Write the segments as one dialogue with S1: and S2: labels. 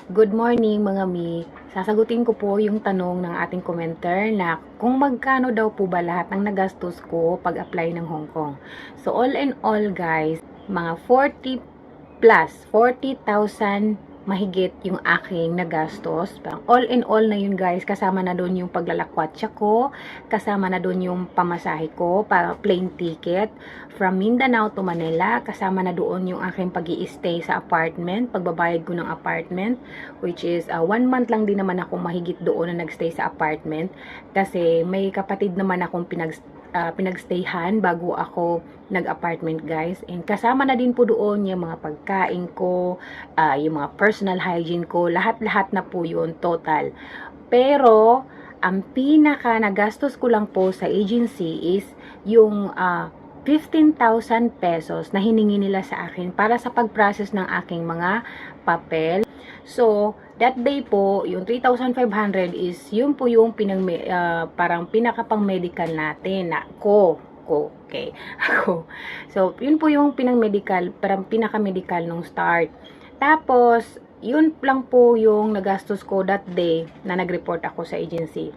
S1: Good morning mga mi. Sasagutin ko po yung tanong ng ating commenter na kung magkano daw po ba lahat ng nagastos ko pag-apply ng Hong Kong. So all in all guys, mga 40 plus 40,000 mahigit yung aking nagastos. All in all na yun guys, kasama na doon yung paglalakwatsa ko, kasama na doon yung pamasahe ko, para plane ticket from Mindanao to Manila, kasama na doon yung aking pag-i-stay sa apartment, pagbabayad ko ng apartment, which is 1 month lang din naman ako mahigit doon na nagstay sa apartment, kasi may kapatid naman akong pinagstayhan bago ako nag-apartment guys, and kasama na din po doon yung mga pagkain ko, yung mga personal hygiene ko, lahat-lahat na po yun total. Pero ang pinaka nagastos ko lang po sa agency is yung 15,000 pesos na hiningi nila sa akin para sa pag-process ng aking mga papel. So, that day po, yung 3,500 is yun po yung parang pinaka-pang medical natin na okay. Ako. So, yun po yung pinang-medical, parang pinaka-medical nung start. Tapos, yun lang po yung nagastos ko that day na nag-report ako sa agency.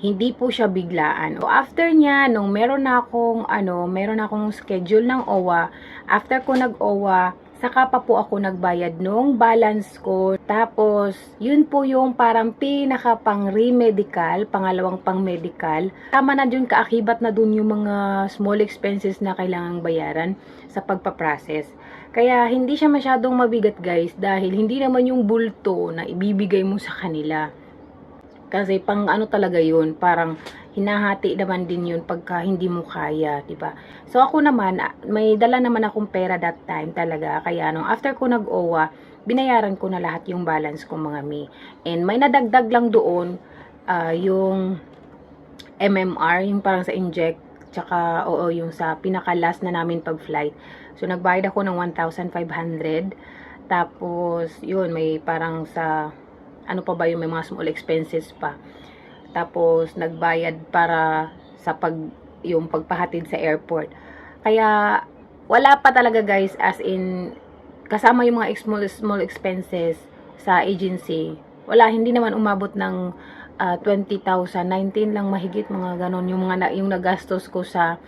S1: Hindi po siya biglaan. So, after niya, nung meron akong schedule ng OWA, after ko nag-OWA, saka pa po ako nagbayad nung balance ko. Tapos, yun po yung parang pinaka pang re-medical, pangalawang pang medical. Tama na dun, kaakibat na dun yung mga small expenses na kailangang bayaran sa pagpaprocess. Kaya, hindi siya masyadong mabigat guys, dahil hindi naman yung bulto na ibibigay mo sa kanila. Kasi pang ano talaga yun, parang hinahati naman din yun pagka hindi mo kaya, diba? So ako naman, may dala naman akong pera that time talaga, kaya after ko nag-OWA, binayaran ko na lahat yung balance ko mga mi. And may nadagdag lang doon, yung MMR, yung parang sa inject, tsaka yung sa pinaka-last na namin pag-flight. So nagbayad ako ng 1,500, tapos yun, may parang sa ano pa ba yung may mga small expenses pa. Tapos nagbayad para sa yung pagpahatid sa airport. Kaya wala pa talaga guys, as in kasama yung mga small expenses sa agency. Wala, hindi naman umabot ng 20,000, 19 lang mahigit, mga ganon yung nagastos ko sa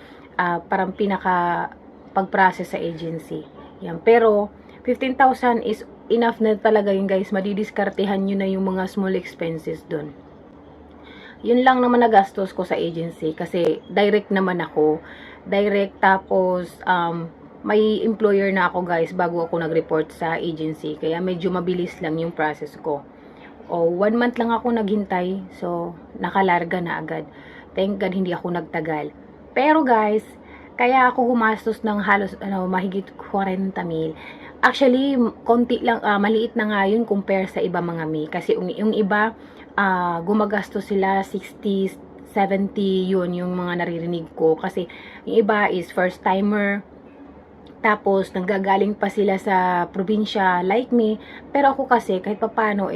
S1: parang pinaka pag-process sa agency. Yan. Pero 15,000 is enough na talaga yun guys, madidiskartehan nyo na yung mga small expenses dun. Yun lang naman nagastos ko sa agency, kasi direct naman ako. Direct, tapos may employer na ako guys bago ako nag-report sa agency, kaya medyo mabilis lang yung process ko. 1 month lang ako naghintay, so nakalarga na agad. Thank God hindi ako nagtagal. Pero guys, kaya ako gumastos ng halos mahigit 40,000. Actually, konti lang, maliit na nga yun compare sa iba mga mi. Kasi yung iba, gumagastos sila 60, 70, yun yung mga naririnig ko. Kasi yung iba is first timer, tapos nanggagaling pa sila sa probinsya like me. Pero ako kasi kahit papano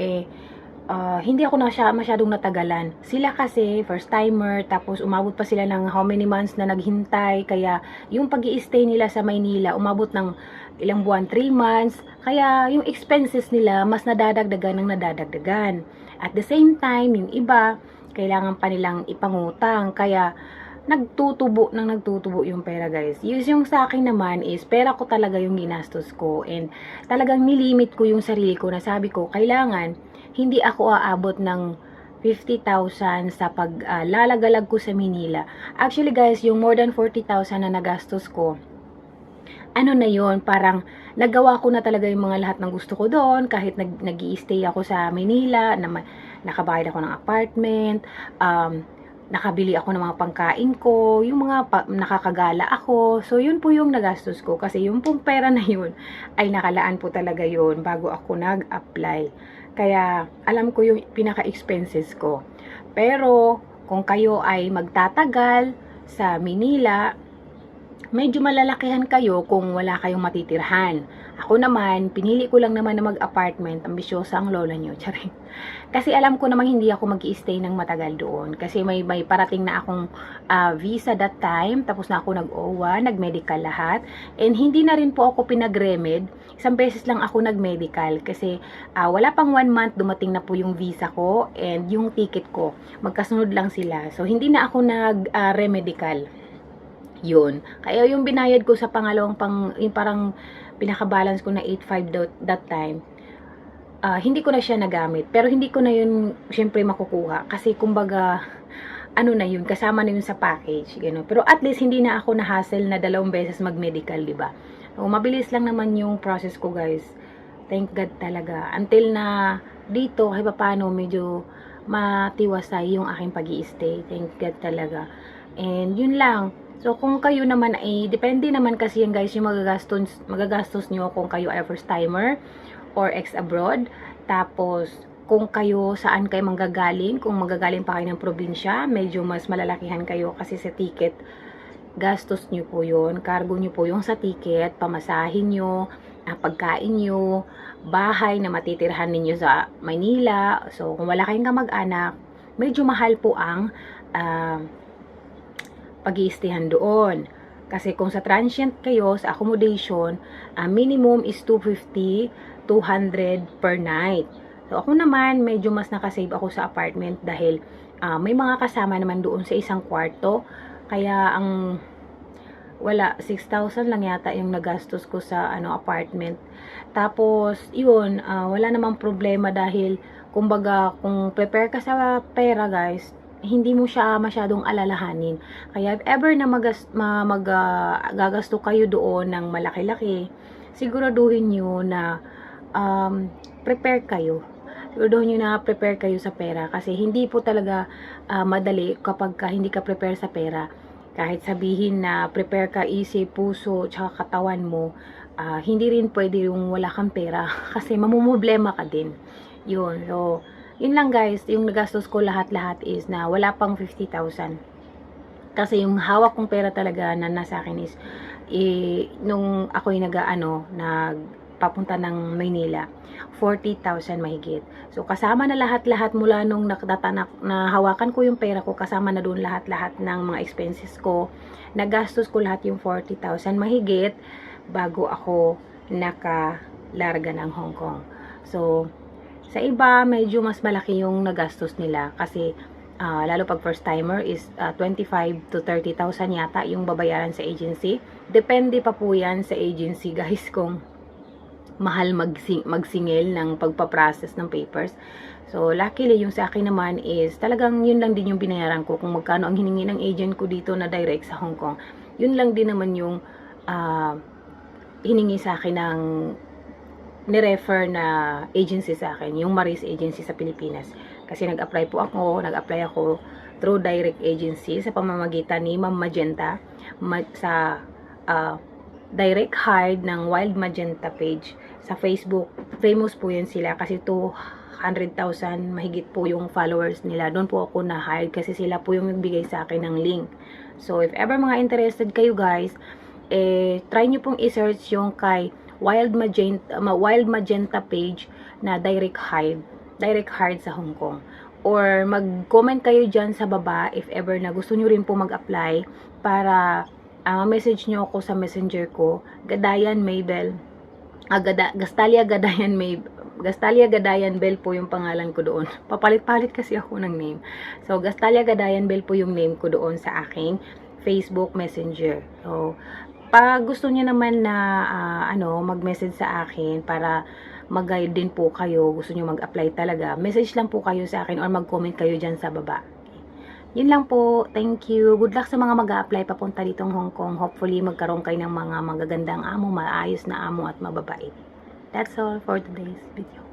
S1: hindi ako masyadong natagalan. Sila kasi first timer, tapos umabot pa sila ng how many months na naghintay, kaya yung pag-i-stay nila sa Maynila umabot ng ilang buwan, 3 months, kaya yung expenses nila mas nadadagdagan ng nadadagdagan. At the same time, yung iba kailangan pa nilang ipangutang, kaya nagtutubo yung pera guys. Yung sa akin naman is pera ko talaga yung ginastos ko, and talagang nilimit ko yung sarili ko na sabi ko kailangan hindi ako aabot ng 50,000 sa paglalagalag ko sa Manila. Actually guys, yung more than 40,000 na nagastos ko, ano na yon, parang nagawa ko na talaga yung mga lahat ng gusto ko doon, kahit nag-i-stay ako sa Manila, nakabayad ako ng apartment, nakabili ako ng mga pangkain ko, yung mga nakakagala ako. So, yun po yung nagastos ko. Kasi yung pong pera na yun, ay nakalaan po talaga yun bago ako nag-apply. Kaya, alam ko yung pinaka-expenses ko. Pero, kung kayo ay magtatagal sa Manila, medyo malalakihan kayo kung wala kayong matitirhan. Ako naman, pinili ko lang naman na mag-apartment, ambisyosa ang lola nyo, charing. Kasi alam ko naman hindi ako mag-i-stay ng matagal doon. Kasi may parating na akong visa that time, tapos na ako nag-OWA, nag-medical lahat. And hindi na rin po ako pinag-remed. Isang beses lang ako nag-medical kasi wala pang 1 month dumating na po yung visa ko and yung ticket ko. Magkasunod lang sila. So, hindi na ako nag-remedical. Yun. Kaya yung binayad ko sa pangalawang yung parang pinaka-balance ko na 8.5 that time, hindi ko na siya nagamit. Pero hindi ko na yun, syempre, makukuha. Kasi, kumbaga, ano na yun, kasama na yun sa package. Gano. Pero at least, hindi na ako na-hassle na 2 beses mag-medical, diba? So, mabilis lang naman yung process ko, guys. Thank God talaga. Until na dito, kahit paano, medyo matiwasay yung aking pag-i-stay. Thank God talaga. And yun lang. So, kung kayo naman ay, depende naman kasi yan guys, yung magagastos nyo kung kayo ay first timer or ex-abroad. Tapos, kung kayo saan kayo manggagaling, kung manggagaling pa kayo ng probinsya, medyo mas malalakihan kayo kasi sa ticket, gastos nyo po yun, cargo nyo po yung sa ticket, pamasahin nyo, pagkain nyo, bahay na matitirhan ninyo sa Maynila. So, kung wala kayong kamag-anak, medyo mahal po ang pag-iistihan doon. Kasi kung sa transient kayo, sa accommodation, minimum is 250, 200 per night. So, ako naman, medyo mas nakasave ako sa apartment dahil may mga kasama naman doon sa isang kwarto. Kaya, wala, 6,000 lang yata yung nagastos ko sa apartment. Tapos, yun, wala namang problema dahil, kumbaga, kung prepare ka sa pera, guys, hindi mo siya masyadong alalahanin. Kaya if ever na gagasto kayo doon ng malaki-laki, siguraduhin nyo na prepare kayo. Siguraduhin nyo na prepare kayo sa pera. Kasi hindi po talaga madali kapag hindi ka prepare sa pera. Kahit sabihin na prepare ka isip, puso, tsaka katawan mo, hindi rin pwede yung wala kang pera. Kasi mamumblema ka din. Yun. So, yun lang guys, yung nagastos ko lahat-lahat is na wala pang 50,000. Kasi yung hawak kong pera talaga na nasa akin is, nung ako'y nagpapunta ng Maynila, 40,000 mahigit. So, kasama na lahat-lahat mula nung na hawakan ko yung pera ko, kasama na doon lahat-lahat ng mga expenses ko. Nagastos ko lahat yung 40,000 mahigit bago ako nakalarga ng Hong Kong. So, sa iba, medyo mas malaki yung nagastos nila kasi lalo pag first timer is 25 to 30,000 yata yung babayaran sa agency. Depende pa po yan sa agency guys kung mahal magsingil ng pagpaprocess ng papers. So, luckily yung sa akin naman is talagang yun lang din yung binayaran ko kung magkano ang hiningi ng agent ko dito na direct sa Hong Kong. Yun lang din naman yung hiningi sa akin ng ni-refer na agency sa akin, yung Maris Agency sa Pilipinas. Kasi nag-apply ako through direct agency sa pamamagitan ni Ma'am Magenta sa direct hired ng Wild Magenta page sa Facebook. Famous po yun sila kasi 200,000 mahigit po yung followers nila. Doon po ako na-hired kasi sila po yung nagbigay sa akin ng link. So, if ever mga interested kayo guys, try nyo pong i-search yung kay Wild Magenta page na direct hired sa Hong Kong. Or mag-comment kayo dyan sa baba if ever na gusto nyo rin po mag-apply para message nyo ako sa messenger ko. Gadayan Maybel. Gastalia Gadayan Bell po yung pangalan ko doon. Papalit-palit kasi ako ng name. So, Gastalia Gadayan Bell po yung name ko doon sa aking Facebook Messenger. So, pag gusto niyo naman na mag-message sa akin para mag-guide din po kayo, gusto niyo mag-apply talaga, message lang po kayo sa akin or mag-comment kayo dyan sa baba. Yun lang po. Thank you. Good luck sa mga mag-a-apply papunta ditong Hong Kong. Hopefully, magkaroon kayo ng mga magagandang amo, maayos na amo at mababait. That's all for today's video.